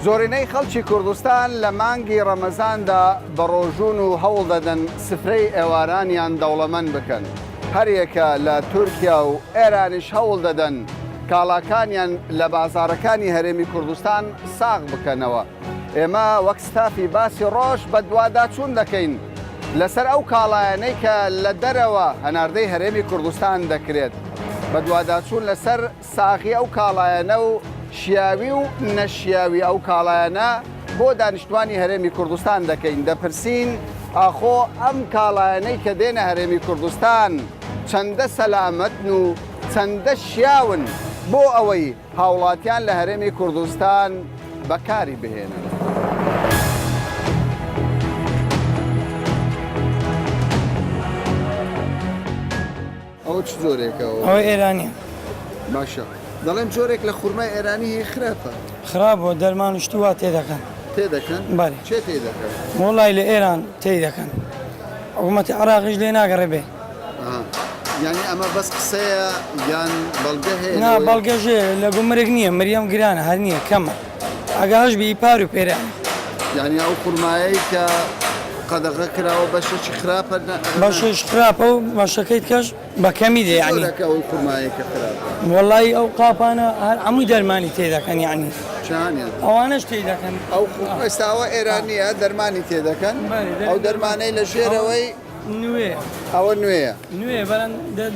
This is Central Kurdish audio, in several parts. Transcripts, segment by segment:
زۆرینەی خەڵکی کوردستان لە مانگی ڕەمەزاندا بە ڕۆژوون و هەوڵ دەدەن سفرەی ئێوارانیان دەوڵەمەند بکەن. هەریەکە لە تورکیا و ئێرانیش هەوڵ دەدەن کاڵاکانیان لە بازارەکانی هەرێمی کوردستان ساغ بکەنەوە. ئێمە وەک ستافی باسی ڕۆژ بە دوواداچوون دەکەین لەسەر ئەو کاڵایانەی کە لە دەرەوە هەناردەی هەرێمی کوردستان دەکرێت، بە دوواداچوون لەسەر ساغی ئەو کاڵایانە و شیاوی و نەشیاوی ئەو کاڵایانە بۆ دانیشتوانی هەرێمی کوردستان دەکەین. دەپرسین ئاخۆ ئەم کاڵایانەی کە دێنە هەرێمی کوردستان چەندە سەلامەتن و چەندە شیاون بۆ ئەوەی هاوڵاتیان لە هەرێمی کوردستان بەکاری بهێنن. ئەو چ جۆرێکەوە؟ ئەوە ئێرانیە. باشە. دەڵێم جۆرێک لە خورمای ئێرانی هەیە خراپە. خراپە دەرمان و شتی وا تێدەکەن. تێدەکەن؟ بەڵێ. چێ تێدەکەن؟ وڵای لە ئێران تێدەکەن. حکوومەتی عێراقیش لێ ناگەڕێ بێ. یعنی ئەمە بەس قسەیە یان بەڵگە هەیە؟ نا بەڵگەژێ لە گومرێک نییە، مریەم گرانە هەر نییە کەمە. ئەگەهش بی پار و پێرانە. یعنی ئەو خورمایەی کە قەدەغە کراوە بەشێکی خراپە؟ بەشش خراپە و بەشەکەیت کەش بە کەمی دێ یعنی. ئەو خورمایەکە خراپە؟ وەڵی ئەو قاپانە هەر هەمووی دەرمانی تێدەکەن یعنی. چیانیان؟ ئەوانەش تێدەکەن. ئەو ئێستاوە ئێرانیە دەرمانی تێدەکەن؟ ئەو دەرمانەی لە ژێرەوەی نوێ. ئەوە نوێیە؟ نوێ بەرەن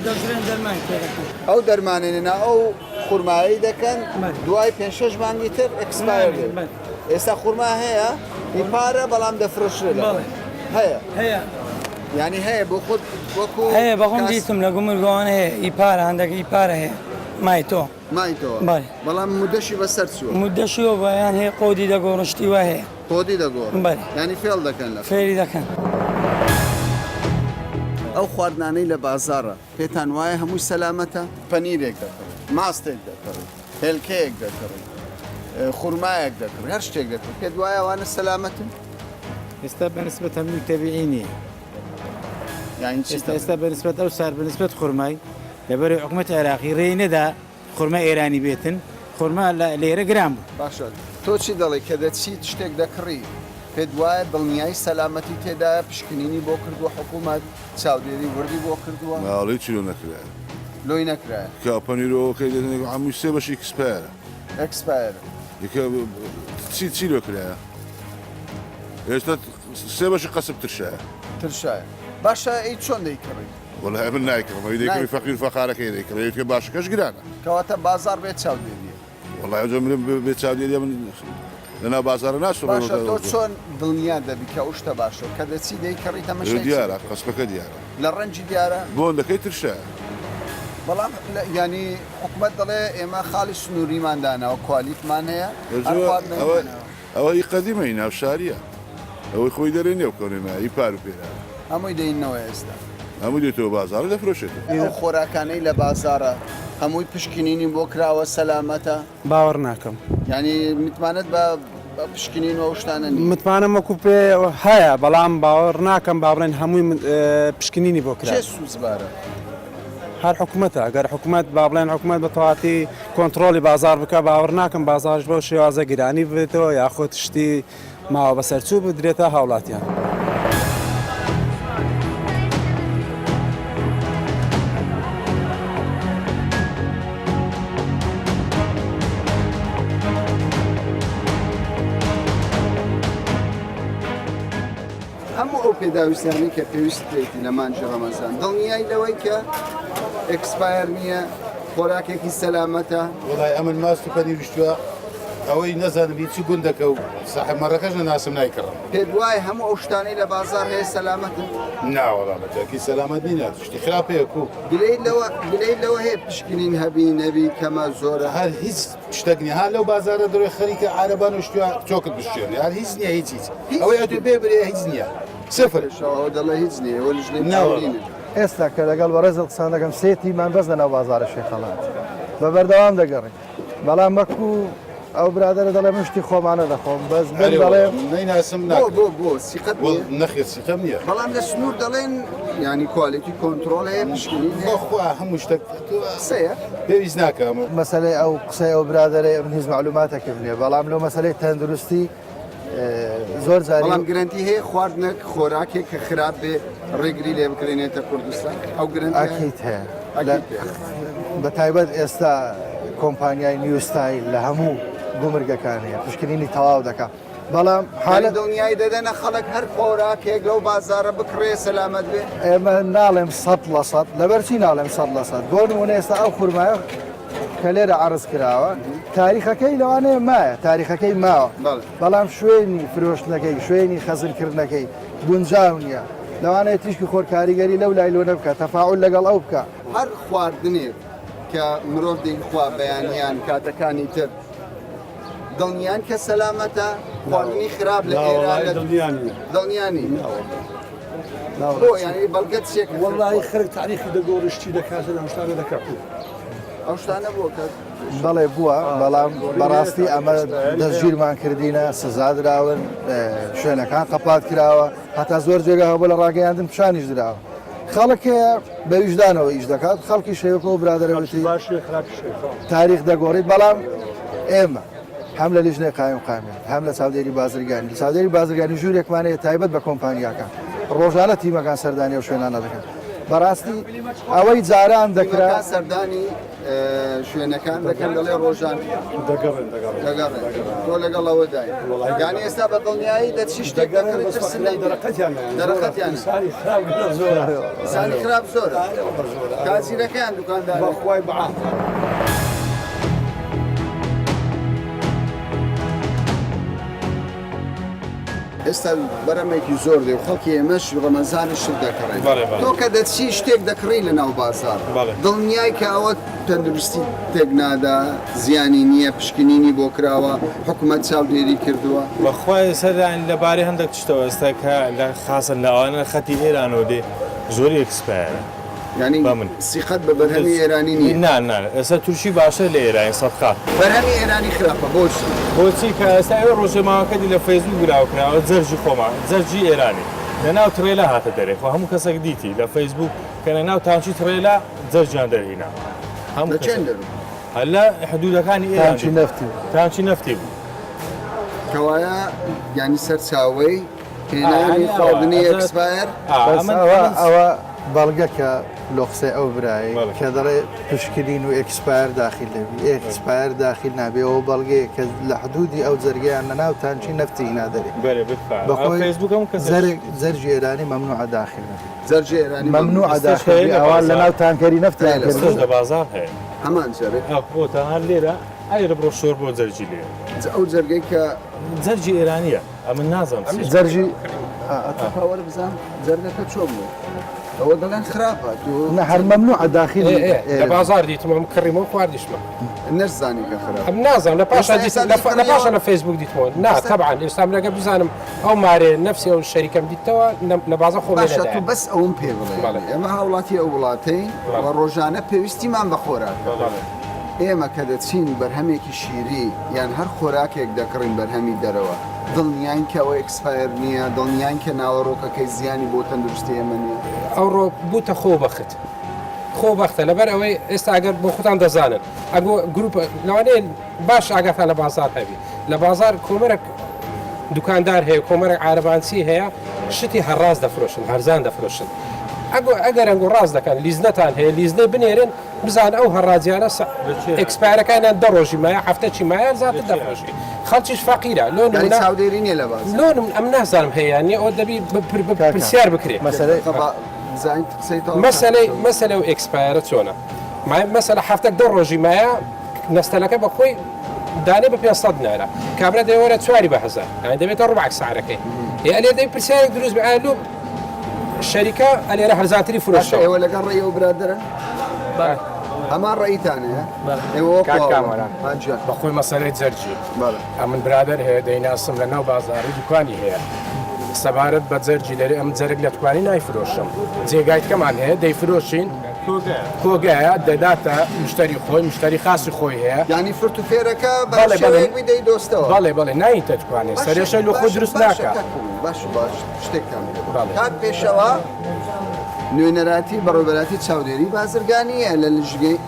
دەژرێن دەرمانی تێدەکەن. ئەو دەرمانێنە ئەو خورمایی دەکەن دوای 5-6 مانگی تر ئەکسپایر دێت. ئێستا خورما هەیە ئیپارە بەڵام دەفرۆشرێت. هەیە؟ هەیە. یعنی هەیە بۆ خۆت وەکو هەیە بەخۆم دیتم لە گومرگەوان هەیە ئیپارە هەندێک ئیپارە هەیە مایتۆ. مایتۆ؟ بەڵێ. بەڵام مودەشی بەسەر چووە؟ مودەشیەوە بەیان هەیە قۆدی دەگۆڕشتی وە هەیە. قۆدی دەگۆڕ؟ بەڵێ. یعنی فێڵ دەکەن لە فێری دەکەن. ئەو خواردنانەی لە بازارە پێتان وایە هەمووی سەلامەتە؟ پەنیرێک دەکڕێت، ماستێک دەکڕێت، هێلکەیەک دەکڕێت، خورمایەک دەکڕێت، هەر شتێک دەکڕێت، پێت وایە ئەوانە سەلامەتن؟ ئێستا بەنسبەت هەمووی تەبیعی نییە. یعنی چی؟ ئێستا بەنسبەت ئەو سار بەنسبەت خورمای لەبەر حکوومەتی عێراقی ڕێی نەدا خورما ئێرانی بێتن، خورما لێرە گران بوو. باشە تۆ چی دەڵێ کە دەچیت شتێک دەکڕی پێت وایە دڵنیایی سەلامەتی تێدایە پشکنینی بۆ کردووە حکوومەت چاودێری وردی بۆ کردووە؟ ماڵی چیرۆ نەکرایە لۆی نەکرایە کە پەنیرۆکەی دێنێک هەمووی سێ بەشی ئەکسپایرە. ئەکسپایر یەکە چیرۆ کرایە ئێستا سێ بەشی قەسب ترشایە. ترشایە. باشە ئەی چۆن دەیکڕی؟ وەڵای من نایکڕم دەیکڕی فەقیر فەقارەکەی دەیکڕێت کە باشەکەش گرانە. کەواتە بازار بێت چاودێریە. وەڵای ئەوجا من بێت چاودێریە من لەنا بازارە ناسۆ. باشە تۆ چۆن دڵنیا دەبی کە ئەو شتە باشە کە دەچی دەیکڕی تەمەشای دیارە قەسبەکە دیارە لە ڕەنجی دیارە بۆندەکەی ترشایە. بەڵام ینی حکوومەت دەڵێ ئێمە خاڵی سنووریماندانەوە کوالیتمان هەیە ئەوەی قەدیمەی ناوشاریە ئەوەی خۆی دەرێ نێو کۆنێمایی پار و پێرا هەمووی دەینەوە ئێستا هەموو دێتەوە بازارە دەفرۆشێتەوە. ئەو خۆراکانەی لە بازارە هەمووی پشکنینی بۆ کراوە سەلامەتە؟ باوەڕ ناکەم. ینی متمانەت بە پشکنین و شتانە متمانم وەکو پێ هەیە بەڵام باوەڕ ناکەم با بڵێن هەمووی پشکنینی بۆ کرا. چێ سوزبارە؟ هەر حکوومەتە ئەگەر حکوومەت با بڵێن حکوومەت بە تەواتی کۆنتترۆلی بازار بکە باوەڕ ناکەم بازارش بۆ شێوازە گیرانی بێتەوە یاخۆت شتی ماوە بەسەرچوو بدرێتە هاوڵاتیان. هەموو ئەو پێداویستانی کە پێویست بێتی لە مانجی ڕەمەزان دڵنیایی لەوەی کە ئەکسپایر نییە خۆراکێکی سەلامەتە؟ وڵای ئەمن ماست و پەنیرشتووە ئەوەی نەزانم هیچی گوندەکە و ساحب مەڕەکەش ناسم نایکڕم. پێت وایە هەموو ئەو شتانەی لە بازار هەیە سەلامەتن؟ ناوەڵامەتەکی سەلامەت نینە شتی خراپەیەک و گلەی لەوە هەیە پشکنین هەبی نەبی کەمە زۆرە هەر هیچ شتێک نیە هەر لەو بازارە دەڕێ خەریکە عارەبان و شتووە چۆکت بشتێنێ هەر هیچ نییە هیچ ئەوەی ئەو بێ برێ هیچ نییە سفرەوە دەڵێ هیچ نییە وەلیش ناوەڵینە. ئێستا کە لەگەڵ بەڕێزل قسان دەکەم سێتیمان بەس لەناو بازارە شێخەڵات بە بەردەوام دەگەڕێت بەڵام وەکو ئەو برادرە دەڵێ مشتی خۆمانە دەخۆم بەس بن أيوة. دەڵێ نەیناسم بۆ ناکەم بۆ بۆ سیقەت نییە نەخێت سیقەم نییە بەڵام لە سنوور دەڵێن ینی کوالیتی کۆنتترۆل هەیە پشکنین خۆخوا هەموو شتێک سەیە پێویست ناکەم مەسلەی ئەو قسەی ئەو برادرە من هیچ معلوماتێکم نییە بەڵام لەو مەسلەی تەندروستی زۆر بەڵام جاری گرنتی هەیە خواردنێک خۆراکێک کە خراپ بێ ڕێگری لێ بکرێنێتە کوردستان ئەو گرنتی ئەکییت هەیە بە تایبەت ئێستا کۆمپانیای نیوستایل لە هەموو گومرگەکانەیە پشکنینی تەواو دەکات بەڵام حالە دڵنیای دەدەنە خەڵک هەر خۆراکێک لەو بازارە بکڕێ سەلامەت بێ ئێمە ناڵێم 100% لەبەرچی ناڵێم 100% بۆ نمونە ئێستا ئەو خورمایە کە لێرە عرض کراوە تاریخەکەی لەوانەیە مایە تاریخەکەی ماوە بەڵام شوێنی فرۆشتنەکەی شوێنی خەزنکردنەکەی گونجاو نییە لەوانەیە تیشکی خۆر کاریگەری لەو لای لۆنە بکە تەفاعل لەگەڵ ئەو بکە هەر خواردنێک کە مرۆڤ دەیخوا بەیانیان کاتەکانی تر دڵنیان کە سەلامەتە خواردنی خراپ لە ئێران دڵنیانی بۆ ینی بەڵگەت چێک والله خەرک تاریخی دەگۆڕشتی دەکات لە شتانە دەکات ئەو شتانە بۆ کە بەڵێ بووە بەڵام بەڕاستی ئەمە دەستگیرمان کردینە سزا دراون شوێنەکان قەپات کراوە هەتا زۆر جێگا بۆ لە ڕاگەیاندن پیشانیش دراوە خەڵک بە ویژدانەوە ئیش دەکات خەڵکی شێوەکە و برادرەوەتی تاریخ دەگۆڕیت بەڵام ئێمە هەم لە لیژنەی قایم قامیان هەم لە چاودێری بازرگانی چاودێری بازرگانی ژوورێکمانەیە تایبەت بە کۆمپانیاکان ڕۆژانە تیمەکان سەردانی و شوێنانە دەکەن بەڕاستی ئەوەی جاران دەکرا سەردانی شوێنەکان دەکەن دەڵێ ڕۆژان دەگەڕێن تۆ لەگەڵەوە دای یانی ئێستا بە دڵنیایی دەچی شتێک دەرەقەتیان سانی خراپ زۆرە کاسیرەکەیان دوکاندار بەخوای بەعام ئێستا بەرەمێکی زۆر دێ و خەڵکی ئێمەش ڕەمەزانش شت دەکڕێن تۆ کە دەچی شتێک دەکڕی لە ناو بازار دڵنیای کە ئەوە تەندروستی تێک نادا زیانی نییە پشکنینی بۆ کراوە حکوومەت چاودێری کردووە بەخوای سەردان لەبارەی هەندێک تشتەوە ئێستا کە لە خاسن لە ئەوانە خەتی ئێرانەوە دێ زۆری ئەکسپایرە ینی سیقەت بە بەرهەمی ئێرانی نییە نان ئێستا تووشی باشە لە ئێرانی سەدقات بەرهەمی ئێرانی خراپە بۆچی کە ئێستا ئێوە ڕۆژێماوەکەی لە فەیسبوک براوکراوە جەرجی خۆمان جەرجی ئێرانی لە ناو ترێلا هاتە دەرێ خۆ هەموو کەسێک دیتی لە فەیسبوک کە لە ناو تانچی ترێلا جەرجیان دەرهینا هەموو هەلا حدودەکانی ئێرانی تانچی نەفتی بوو کەوایە ینی سەرچاوەی هێنانی خواردنی ئەکسپایر ئەوە بەڵگەکە لۆ قسەی ئەو برایی کە دەڵێ پشکرین و ئەکسپایر داخل دەبی ئەکسپایر داخل نابێ ئەو بەڵگەیە کە لە حدودی ئەو جەرگیان لە ناو تانچی نەفتی نادەێت زەرجی ئێرانی مەمنوع داخل زەرجی ئێرانی مەمنوع داخل ئەوان لە ناو تانکەری نەفتیان لە بازار هەیە هەمان جەرێک بۆتە هەر لێرە ئایرە بڕۆ شۆر بۆ جەرجی لێ ئەو جەرگەی کە جەرجی ئێرانیە ئەمە نازانم جەرجی ئەتەپاوەرە بزان جەرگەکە چۆن بوو ئەوە دەڵێن خراپە نە هەر مەمنوع داخل لە بازار دیتمەوە کڕیمەوە خواردیشمە نەزانی کە خراپ ئەم نازانم لە پاشە لە فەیسبوک دیتمەوە نا تەبعاً ئێستا لەگە بزانم ئەو مارێ نەفسی ئەو شەریکەم دیتەوە لە بازار خۆ باشە تو بەس ئەوم پێ بڵێ ئێمە هاوڵاتی ئەو وڵاتەی وە ڕۆژانە پێویستیمان بە خۆراک ئێمە کە دەچین بەرهەمێکی شیری یان هەر خۆراکێک دەکڕین بەرهەمی دەرەوە دڵنیان کە ئەوە ئەکسپایر نییە دڵنیان کە ناوەڕۆکەکەی زیانی بۆ تەندروستی ئێمە نییە ئەوڕۆ بووتە خۆبەخت خۆبەختە لەبەر ئەوەی ئێستا ئەگەر بۆ خۆتان دەزانن ئەگۆ گروپ لەوانەیە باش ئاگاتان لە بازار هەبی لە بازار کۆمەرێک دوکاندار هەیە کۆمەرێک عارەبانسی هەیە شتی هەڕاز دەفرۆشن هەرزان دەفرۆشن ئەگەر ئەنگۆ ڕاز دەکەن لیزنەتان هەیە لیزنەی بنێرن بزان ئەو هەڕازیانە ئەکسپایرەکانیان دەڕۆژی مایە هەفتەی مایە زیاتر دەفرۆشی خەڵکیش فەقیرە چاودێری نیە لە باز لۆنم ئەم نازانم هەیە نیە ئەو دەبی پرسیار بکرێت مەسەلە و ئەکسپایرە چۆنە مەسەلە هەفتەک دە ڕۆژی مایە نەستەلەکە بە خۆی دانێ بە 500 نارە کابرا دەوەرە 4 بە 1000 دەبێتە ڕوبعک سعرەکەی ئەلێ دەی پرسیارێک دروست بە ئالو شەریکە ئەلێرە هەرزانتری فروشتە ئێوە لەگەڵ ڕێی ئەو برادرە هەمان ڕێیتانەیە بەخۆی مەسەلەی جەرجی ئەمن برادر هەیە دەیناسم لە ناو بازاری دوکانی هەیە سەبارەت بە جەرجی لەرێ ئەم جەرگ لە توانی نایفرۆشم جێگایتکەمان هەیە دەیفرۆشین کۆگایە دەداتە مشتری خۆی مشتری خاصی خۆی هەیە یعنی فرتوفێرەکە بە بەڵێ، شێوەیەک بەڵێ. بدەی دۆستەوە بەڵێ بەڵێ نایتە توانێت سەرێشە لە خۆ دروست ناکە باش شتێکتان بەڵێ. کات پێشەوە نوێنەراتی بەڕێوەبەراتی چاودێری بازرگانیە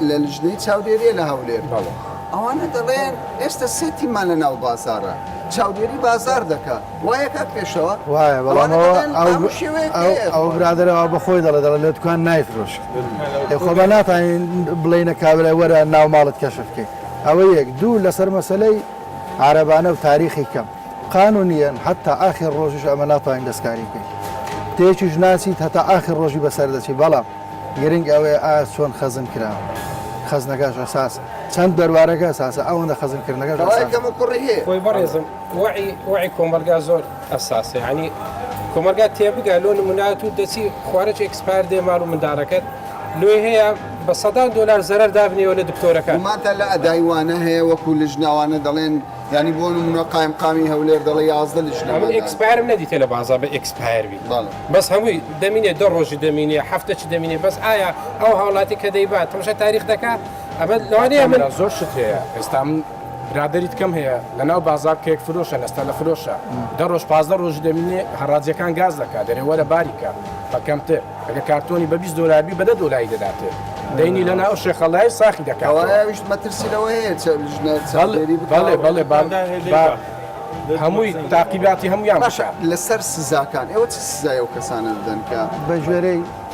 لە لژنەی چاودێریە لە هەولێر بەڵێ. ئەوانە دەڵێن ئێستا سێتیمان لە ناو بازارە چاودێری بازار دەکات وایە کات پێشەوە وایە ئەوانە دەڵێن ئەو بەڵام شێوەیەک هەیە. ئەو برادرەوە بەخۆی دەڵێ لە دوکان نایفرۆش خۆ بە ناتوانین بڵێنە کابرای وەرە ناو ماڵت کەشف بکەین ئەوە یەک دوو لەسەر مەسلەی عربانە و تاریخی کەم قانونیان حتا آخر ڕۆژش ئەمە ناتوانین دەستکاری بکەین تێکیش ناسیت هەتا آخر ڕۆژی بەسەر دەچی بەڵام گرنگ ئەوەیە ئایا چۆن خەزم کراوە خەزنەکەش ئەساس چەند دەروارەکە ئەساسە ئەوەندە خەزمکردنەکەش ڕوايەکەم و کوڕی هەیە خۆی بەڕێزم وعی کۆمەلگا زۆر ئەساسێ ینی کۆمەلگا تێبگە لۆ نمونات و دەچی خوارج ئەکسپار دێ ماڵ و منداڵەکەت لێ هەیە بە $100 زەرەر دابنیەوە لە دکتۆرەکە ماتە لە ئەدایوانە هەیە وەکو لژناوانە دەڵێن ینی بۆ نمونە قایمقامی هەولێر دەڵێ 11 من لژنەوە ئەکسپارم نەدیتە لە بازار بە ئەکسپایروی بەس هەمووی دەمینێ دە ڕۆژی دەمینێ هەفتەی دەمینێ بەس ئایا ئەو هاوڵاتی کە دەیبات تەماشا تاریخ دەکات ئەمە لەوانەیە من زۆر شت هەیە ئێستا من برادریت کەم هەیە لە ناو بازار کێک فرۆشە لەستا لە فرۆشە دە ڕۆژ 15 ڕۆژ دەمینێ هەڕاجەکان گاز دەکات دەرێ وەرە باریکە بەکەمتر ئەگە کارتۆنی بە $20 بە $10 دەداتێ دەینی لە ناو شێخەڵای ساخی دەکات ئەوەیشت مەترسیلەوە هەیە بەڵێ هەمووی تاقیباتی هەمویان باشە لەسەر سزاکان ئێوە چ سزای و کەسانە بدەن کە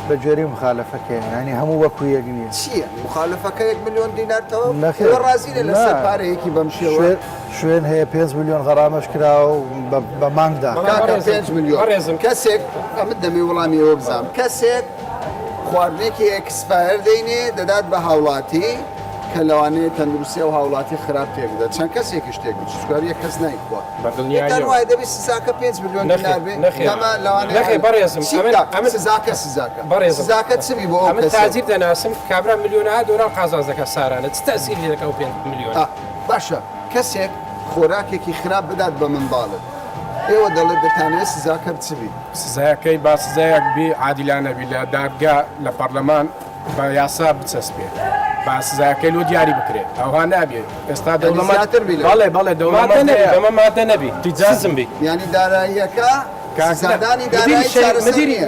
بە جۆرەی مخالەفەکەی ینی هەموو وەکو یەک نییە چییە مخالفەکە 1 ملیۆن دینارەوە ڕازی لە لەسەر پارەیەکی بەم شێوە شوێن هەیە 5 میلیۆن غەرامەش کراوە و بە مانگدا 5 میلیۆن کەسێک ئەمە دەمێ وەڵامی ئەوە بزانم کەسێک خواردنێکی ئەکسپایر دەینێ دەدات بە هاوڵاتی کە لەوانەیە تەندروستی و هاوڵاتی خراپ تێکدا چەند کەسێکی شتێک بچکار یە کەس نایکوە وایە دەبێت سزاکە 5 میلیۆن دینار بێ سزاکە سزاکە چبی بۆ ئەمە تاجیر دەناسم کابرا $1,000,000 قازانج دەکە سارانە چ تەسیری دەکە و 5 میلیۆن باشە کەسێک خۆراکێکی خراپ بدات بە منداڵت ئێوە دەڵێت دەتانێت سزاکە بچبی سزایەکەی با سزایەک بێ عادیلانەبی لە دادگا لە پەرلەمان بە یاسا بچەسپێ با سزایەکەی لۆ دیاری بکرێت ئەوها نابێت ئێستا دەوڵەمەت بەڵێ دەمە مادە نەبی تیجازم بی ینی داراییەکە سادانی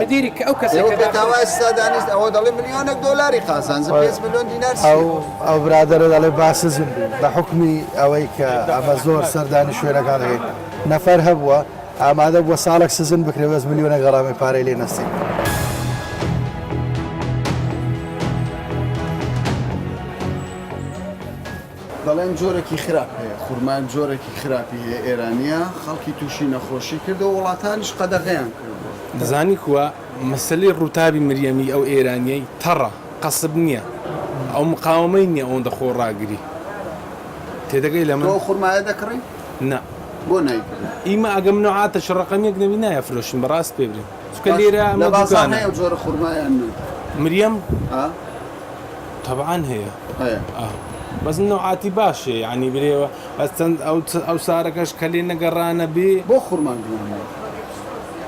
مدیری ئەو کەسێکتاوای سادانی ئەوە دەڵێ $1,000,000 قازانج 5 میلیۆن دینار ئەو برادرە دەڵێ باسزم بە حکمی ئەوەی کە ئەمە زۆر سەردانی شوێنەکان دەگەیت نەفەر هەبووە ئامادە بووە ساڵێک سزن بکرێ بەس $1,000,000 غەرامەی پارەی لێ نەستی دەڵێن جۆرەی خراپ هەیە خورمان جۆرەی خراپی هەیە ئێرانیە خەڵکی تووشی نەخۆشی کردو و وڵاتانیش قەدەغیان کرد دەزانی کووە مەسلەی ڕووتابی مریەمی ئەو ئێرانیەی تەڕە قەسب نییە ئەو مقاومەی نییە ئەوەندە خۆ ڕاگری تێدەگەی لە من خورمایە دەکڕی؟ نا بۆ نایکردن ئیمە ئەگەم نەعاتە ڕقەمێک نەبی نایە فرۆشن بەڕاست پێ برین چکە لێرە لە بازانە جۆرە خورمایان مریەم طبعاً هەیە بەس نەوعاتی باشێ ینی برێوە بەس چەند ئەو سارەکەش کە لێ نەگەڕانە بێ بۆ خورمان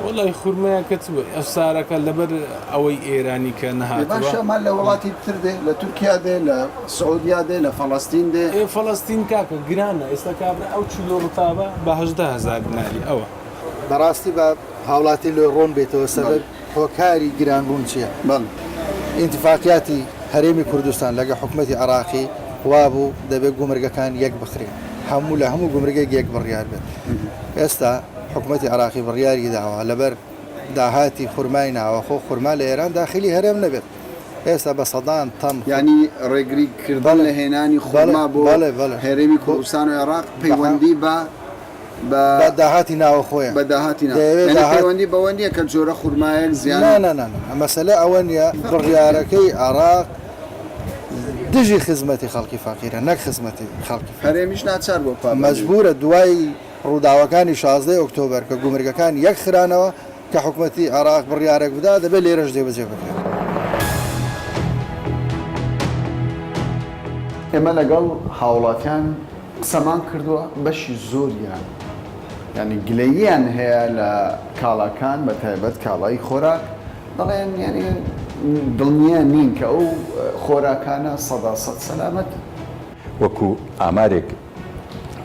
وڵی خورمەیەکە ئەو سارەکە لەبەر ئەوەی ئێرانی کە نەهات باشەمان لە وڵاتی تر دێ لە تورکیا دێ لە سعودیا دێ لە فەڵەستین دێ فەڵەستین کاکە گرانە ئێستا کابرا ئەو چلۆ ڕوتابە بە 18,000 دیناری ئەوە بەڕاستی بە هاوڵاتی لێ ڕۆن بێتەوە سەبەر هۆکاری گرانبوون چییە ئینتیفاقیاتی هەرێمی کوردستان لەگە حکومەتی عراقی وابوو دەبێت گومرگەکان یەک بخرێن هەموو لە هەموو گومرگێک یەک بڕیار بێت ئێستا حکومەتی عراقی بڕیاری داوە لەبەر داهاتی خورمای ناوە خۆ خورما لە ئێران داخلی هەرێم نەبێت ئێستا بە سەدان تەم ینی ڕێگری کردن لە هێنانی خۆما بۆ هەرێمی کوردستان و عێراق پەیوەندی بە داهاتی ناوە خۆیان بە داهاتی پەیوەندی بەوەندیە کە جۆرە خورمایەک زیان مەسەلە ئەوە نیە بڕیارەکەی عراق دژی خزمەتی خەڵکی فەقیرە نەک خزمەتی خەڵکی هەرێمیش ناچار بۆ مەجبورە دوای ڕووداوەکانی 16 ئۆکتۆبەر کە گومرگەکان یەک خرانەوە کە حکومەتی عراق بڕیارێک بدا دەبێت لێرەش دێبەجێ بکرێت ئێمە لەگەڵ هاوڵاتیان قسەمان کردووە بەشی زۆریان ینی گلەییان هەیە لە کاڵاکان بە تایبەت کاڵایی خۆراک دەڵێن ینی دڵنیە نین کە ئەو خۆراکانە سەدا سەد سەلامەت. وەکو ئامارێک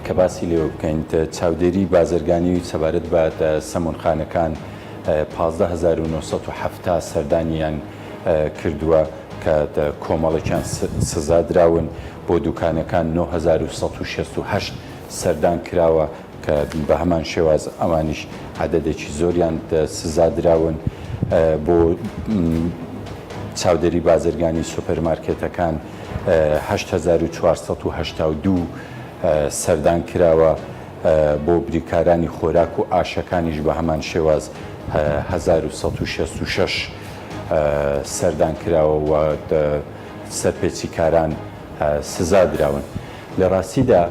کە باسی لێوە بکەین چاودێری بازرگانی و سەبارەت بە سەمونخانەکان 15970 سەردانیان کردووە کە کۆمەڵێکیان سزا دراون بۆ دوکانەکان 9168 سەردان کراوە کە بە هەمان شێواز ئەوانیش عەدەدێکی زۆریان سزا دراون بۆ چاودێری بازرگانی سوپەرمارکێتەکان 8482 سەردان کراوە بۆ بریکارانی خۆراک و ئاشەکانیش بە هەمان شێواز 1166 سەردان کراوە و سەرپێچی کاران سزا دراون. لە ڕاستیدا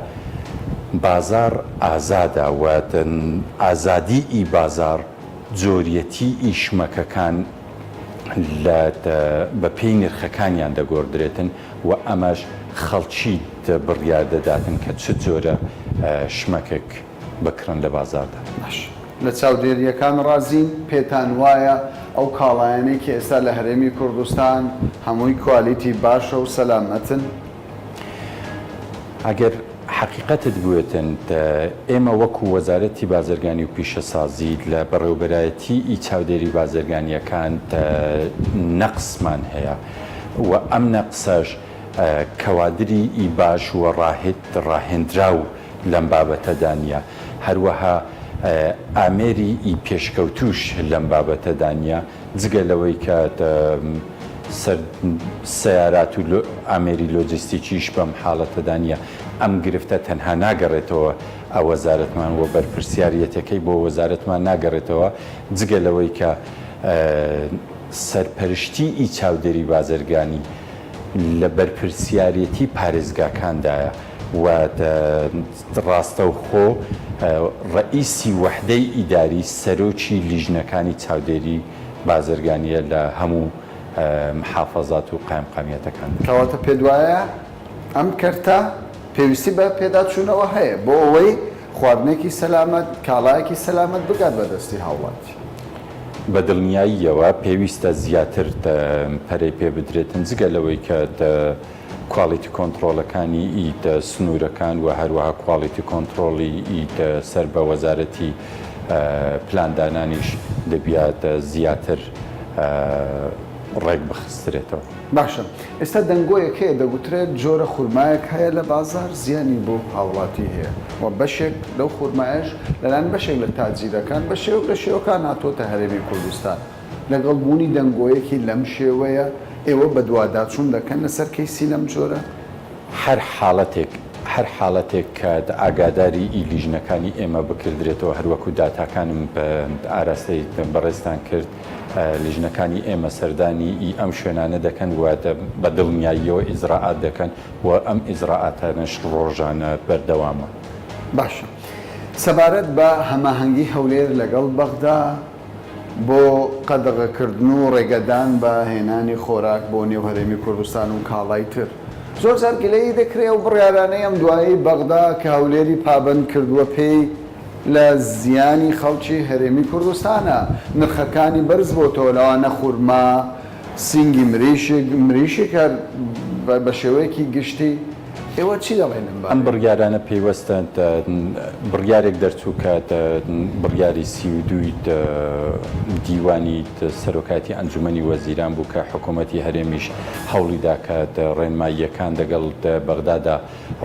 بازار ئازادە و ئازادی ئی بازار جۆریەتی ئیشمەکەکان بە پێی نرخەکانیان دەگۆڕدرێتن و ئەمەش خەڵکی بڕیار دەداتن کە چ جۆرە شمەکێک بکڕن لە بازاردا. لە چاودێریەکان ڕازین پێتان وایە ئەو کاڵایانەی کە ئێستا لە هەرێمی کوردستان هەمووی کوالیتی باشە و سەلامەتن؟ ئەگەر حقیقەتت بوێتن ئێمە وەکو وەزارەتی بازرگانی و پیشەسازی لە بەڕێوەبەرایەتی ئی چاودێری بازرگانیەکان نەقسمان هەیە و ئەم نەقسەش کەوادری ئی باش و ڕاهێنراو لەم بابەتەدا نیە، هەروەها ئامێری ئی پێشکەوتوش لەم بابەتەدا نیە جگە لەوەی کە سیارات و ئامێری لۆجستیکیش بەم حاڵەتەدا نیە. ئەم گرفتە تەنها ناگەڕێتەوە ئەو وەزارەتمان و بەرپرسیارەتەکەی بۆ وەزارەتمان ناگەڕێتەوە جگە لەوەی کە سەرپەرشتی ئی چاودێری بازرگانی لە بەرپرسیارەتی پارێزگاکاندایە و ڕاستەوخۆ ڕئیسی وەحدەی ئیداری سەرۆکی لیژنەکانی چاودێری بازرگانیە لە هەموو محافەزات و قایمقامیەتەکان. کەواتە پێ دوایە ئەم کەرتە پێویستی بە پێداچوونەوە هەیە بۆ ئەوەی خواردنێکی سەلامەت کاڵایەکی سەلامەت بگات بەدەستی هاوڵاتی. بە دڵنیاییەوە پێویستە زیاتر پەرەی پێ بدرێتن جگە لەوەی کە کوالیتی کۆنتترۆلەکانی ئیت سنوورەکان و هەروەها کوالیتی کۆنتترۆلی ئیت سەر بە وەزارەتی پلاندانانیش دەبیات زیاتر ڕێک بخسترێتەوە. باشە ئێستا دەنگۆیەک هەیە دەگوترێت جۆرە خورمایەک هەیە لە بازار زیانی بۆ هاوڵاتی هەیە و بەشێک لەو خورمایش لەلاەن بەشێک لە تاجیرەکان بە شێوک لە شێوەکان هاتۆتە هەرێمی کوردستان لەگەڵ بوونی دەنگۆیەکی لەم شێوەیە ئێوە بە دوواداچوون دەکەن لەسەر کەیسی لەم جۆرە؟ هەر حاڵەتێک کە ئاگاداری ئی لیژنەکانی ئێمە بکردرێتەوە هەروەکو داتاکانم ئاراستەی بەڕێستان کرد لیژنەکانی ئێمە سەردانی ئی ئەم شوێنانە دەکەن واتە بە دڵنیاییەوە ئیزراعات دەکەن و ئەم ئیزراعاتانەش ڕۆژانە بەردەوامە. باشە سەبارەت بە هەماهەنگی هەولێر لەگەڵ بەغدا بۆ قەدەغەکردن و ڕێگەدان بە هێنانی خۆراک بۆ نێو هەرێمی کوردستان و کاڵای تر زۆر جار گلەی دەکرێت و بڕیارانەی ئەم دوایی بەغدا کە هەولێری پابند کردووە پێی لە زیانی خەڵکی هەرێمی کوردستانە نرخەکانی بەرز بۆتەوە لەوانە خورما سینگی مریشی کرد بە شێوەیەکی گشتی ئێوە چی دەڵێن ئەم بڕیارانە پێیوەستە بڕیارێک دەرچوو کە بڕیاری 32 دیوانی سەرۆکاتی ئەنجومەنی وەزیران بوو کە حکوومەتی هەرێمیش هەوڵیدا کە ڕێنماییەکان دەگەڵ بەغدادا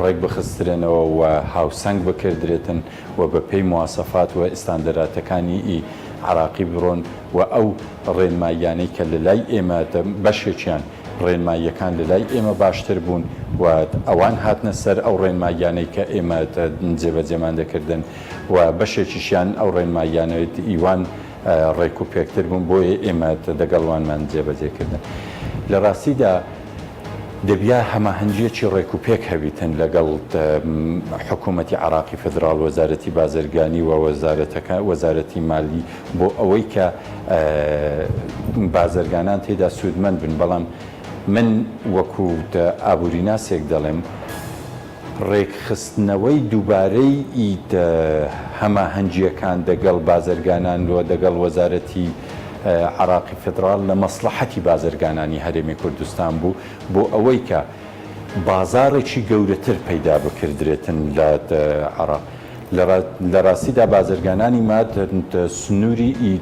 ڕێک بخسترێنەوە و هاوسەنگ بکردرێتن و بە پێی مواسەفات و ئستاندەراتەکانی ئی عراقی بڕۆن و ئەو ڕێنماییانەی کە لە لای ئێمە بەشێکیان ڕێنماییەکان لە لای ئێمە باشتر بوون و ئەوان هاتنە سەر ئەو ڕێنماییانەی کە ئێمە جێبەجێمان دەکردن و بەشێکیشیان ئەو ڕێنماییانەوەی ئیوان ڕێک و پێکتر بوون بۆیە ئێمە دەگەڵوانمان جێبەجێکردن. لە ڕاستیدا دەبیا هەماهەنگیەکی ڕێک و پێک هەبیتن لەگەڵ حکوومەتی عراقی فدرال وەزارەتی بازرگانی و وەزارەتی مالی بۆ ئەوەی کە بازرگانان تێدا سوودمەند بن. بەڵام من وەکو ئابووریناسێک دەڵێم ڕێکخستنەوەی دووبارەی ئیت هەماهەنگیەکان دەگەڵ بازرگانان و دەگەڵ وەزارەتی عراقی فدرال لە مەسلحەتی بازرگانانی هەرێمی کوردستان بوو بۆ ئەوەی کە بازارێکی گەورەتر پەیدا بکردرێتن لە عراق. لە ڕاستیدا بازرگانانی مات سنووری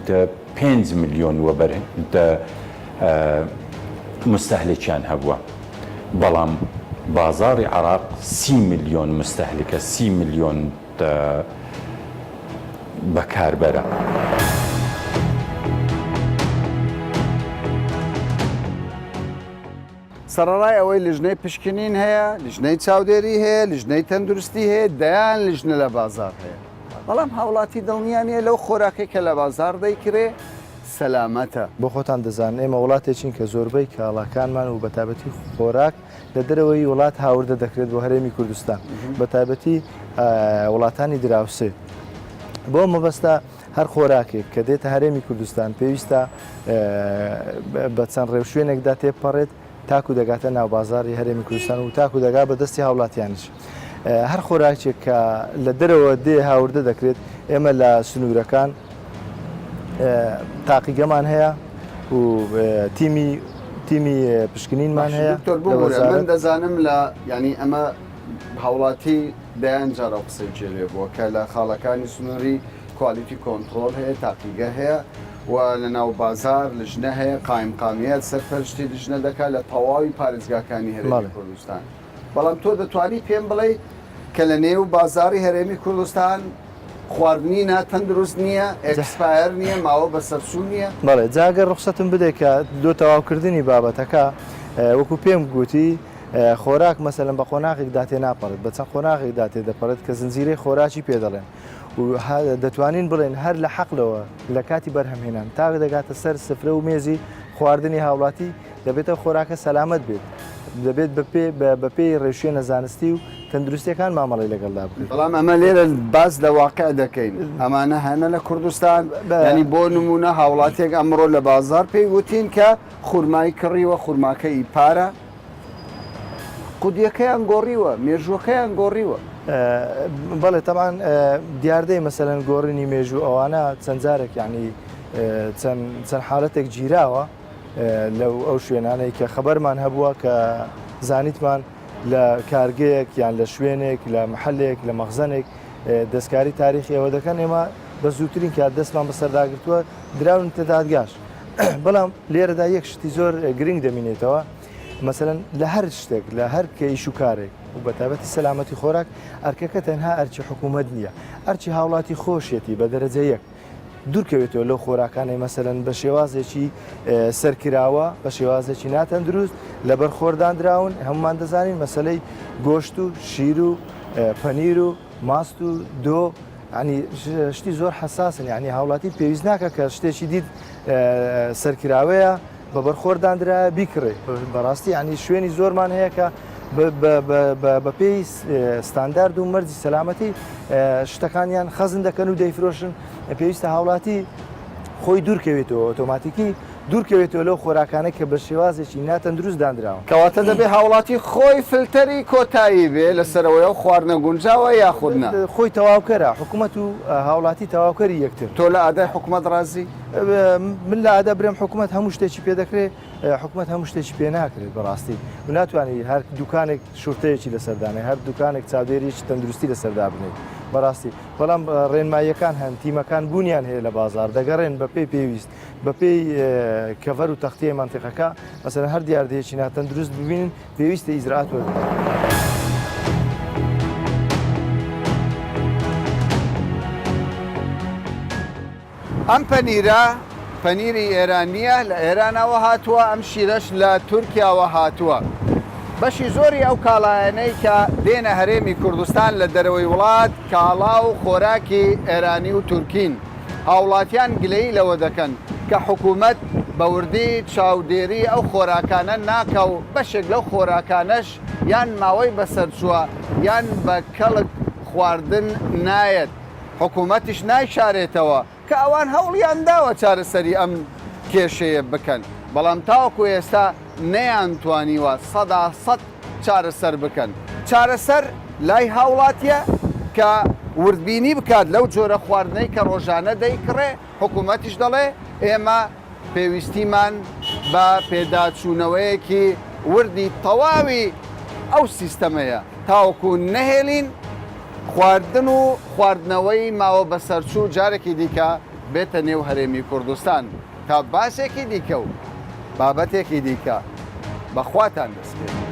5 میلیۆن وەبەر مستەهلێکیان هەبووە، بەڵام بازاری عراق 30 میلیۆن مستەهلکە، 30 میلیۆن بەکاربەرە. سەرەڕای ئەوەی لیژنەی پشکنین هەیە، لیژنەی چاودێری هەیە، لیژنەی تەندروستی هەیە، دەیان لیژنە لە بازار هەیە. بەڵام هاوڵاتی دڵنیانە لەو خۆراکی کە لە بازار دەیکرێ سەلامەتە. بۆ خۆتان دەزان ئێمە وڵاتێکین کە زۆربەی کاڵاکانمان و بەتابەتی خۆراک لە دەرەوەی وڵات هاوردە دەکرێت بۆ هەرێمی کوردستان، بەتابەتی وڵاتانی دراوسێ. بۆ مەبەستە هەر خۆراکێک کە دێتە هەرێمی کوردستان پێویستە بە چەند ڕێو شوێنێکدا تێپەڕێت تاکو دەگاتە ناو بازاری هەرێمی کوردستان و تاکو دەگا بە دەستی هاوڵاتیانش. هەر خۆراکێک کە لە دەرەوە دێ هاوردە دەکرێت ئێمە لە سنوورەکان تاقیگەمان هەیە و تیمی پشکنینمان هەیە. من دەزانم لە ینی ئەمە هاوڵاتی دەیان جارە قسەی جێلێ بووە کە لە خاڵەکانی سنووری کوالیتی کۆنتترۆل هەیە، تاقیگە هەیە و لە ناو بازار لژنە هەیە، قایمقامیت سەرپەرشتی لژنە دەکات لە تەواوی پارێزگاکانی هەرێمی کوردستان. بەڵام تۆ دەتوانی پێم بڵێ کە لە نێو بازاری هەرێمی کوردستان خواردنی تەندروست نییە، ئەکسپایر نییە، ماوە بەسەرچوو نییە؟ بەڵێ جاگەر ڕخسەتم بدەیت کە دۆ تەواوکردنی بابەتەکە وەکو پێم گوتی خۆراک مەسەلەن بە خۆناغێک داتێ ناپەڕێت، بە چەند خۆناغێک داتێ دەپەڕێت کە زنجیرەی خۆراکی پێ دەڵێن و دەتوانین بڵێن هەر لە حەقلەوە لە کاتی بەرهەمهێنان تا دەگاتە سەر سفرە و مێزی خواردنی هاوڵاتی دەبێتە خۆراکە سەلامەت بێت، دەبێت بەپێی ڕێشوێنە زانستی و تەندروستیەکان مامەڵی لەگەڵدا بکرێت. بەڵام ئەمە لێرە باز لە واقع دەکەین، ئەمانە هەنە لە کوردستان ینی بۆ نمونە هاوڵاتێک ئەمڕۆ لە بازار پێی وتین کە خورمای کڕیوە، خورماکەی پارە، قودیەکەیان گۆڕیوە، مێژوەکەیان گۆڕیوە. بەڵێ تەمان دیاردەی مەسەلەن گۆڕینی مێژوو ئەوانە چەند جارێک ینی چەند حالەتێک گیراوە لەو ئەو شوێنانەی کە خەبەرمان هەبووە کە زانیتمان لە کارگەیەک یان لە شوێنێک لە محلێک لە مەخزنێک دەستکاری تاریخی ئەوە دەکەن ئێمە بە زووترین کات دەستمان بەسەرداگرتووە دراون تدادگاش. بەڵام لێرەدا یەک شتی زۆر گرنگ دەمینێتەوە مەسەلەن لە هەر شتێک لە هەر کەیش و کارێک و بەتابەتی سەلامەتی خۆراک ئەرکەکە تەنها ئەرچی حکوومەت نییە، ئەرچی هاوڵاتی خۆشیەتی بە دەرەجە یەک دوورکەوێتەوە لەو خۆراکانەی مەسەلەن بە شێوازێکی سەرکراوە، بە شێوازێکی ناتەندروست لەبەر خۆردانراون. هەمومان دەزانین مەسلەی گۆشت و شیر و پەنیر و ماست و دۆ ینی شتی زۆر حساسن، ینی هاوڵاتی پێویست ناکە کە شتێکی دیت سەرکراوەیە بەبەر خۆردانرا بیکڕێ. بەڕاستی ینی شوێنی زۆرمان هەیە کە بە پێی ستاندارد و مەرجی سەلامەتی شتەکانیان خەزن دەکەن و دەیفرۆشن. پێویستە هاوڵاتی خۆی دوورکەوێتەوە ئۆتۆماتیکی دوورکەوێتەوە لەو خۆراکانە کە بە شێوازێکی ناتەندروست دانراوە. کەواتە دەبێ هاوڵاتی خۆی فلتەری کۆتایی بێ لەسەرەوەی خواردنە گونجاوە یاخودنا خۆی تەواوکەرە حکوومەت و هاوڵاتی تەواوکەری یەکتر. تۆ لە ئادای حکوومەت ڕازی؟ من لە ئادا برم حکوومەت هەموو شتێکی پێ دەکرێت، حکوومەت هەموو شتێکی پێ ناکرێت بەڕاستی و ناتوانانی هەر دوکانێک شورتەیەکی لەسەردانێ، هەر دوکانێک چاودێریی تەندروستی لەسەردا بنێت بەڕاستی. بەڵام ڕێنماییەکان هەن تیمەکان بوونیان هەیە لە بازار دەگەڕێن بە پێی پێویست بە پێی کەڤەر و تەختەیە مانتیقەکە مەسەلەن هەر دیاردەیەکی ناتەندروست ببینن پێویستە ئیجرعات وەربگرن. ئەم پەنیرە پەنیری ئێرانیە، لە ئێرانەوە هاتووە، ئەم شیرەش لە تورکیاوە هاتووە. بەشی زۆری ئەو کاڵایانەی کە دێنە هەرێمی کوردستان لە دەرەوەی وڵات کاڵا و خۆراکی ئێرانی و تورکین. هاوڵاتیان گلەی لەوە دەکەن کە حکوومەت بە وردی چاودێری ئەو خۆراکانە ناکە و بەشێک لەو خۆراکانەش یان ماوەی بەسەرچووە یان بە کەڵک خواردن نایەت، حکوومەتیش نایشارێتەوە کە ئەوان هەوڵیان داوە چارەسەری ئەم کێشەیە بکەن، بەڵام تاوەکو ئێستا نەیانتوانیوە 100% چارەسەر بکەن. چارەسەر لای هاوڵاتیە کە وردبینی بکات لەو جۆرە خواردنەی کە ڕۆژانە دەیکڕێ، حکوومەتیش دەڵێ ئێمە پێویستیمان بە پێداچوونەوەیەکی وردی تەواوی ئەو سیستەمەیە تاوەکو نەهێلین خواردن و خواردنەوەی ماوە بەسەرچوو جارێکی دیکە بێتە نێو هەرێمی کوردستان تا باسێکی دیکە و بابەتێکی دیکە بەخواتان دەستێت.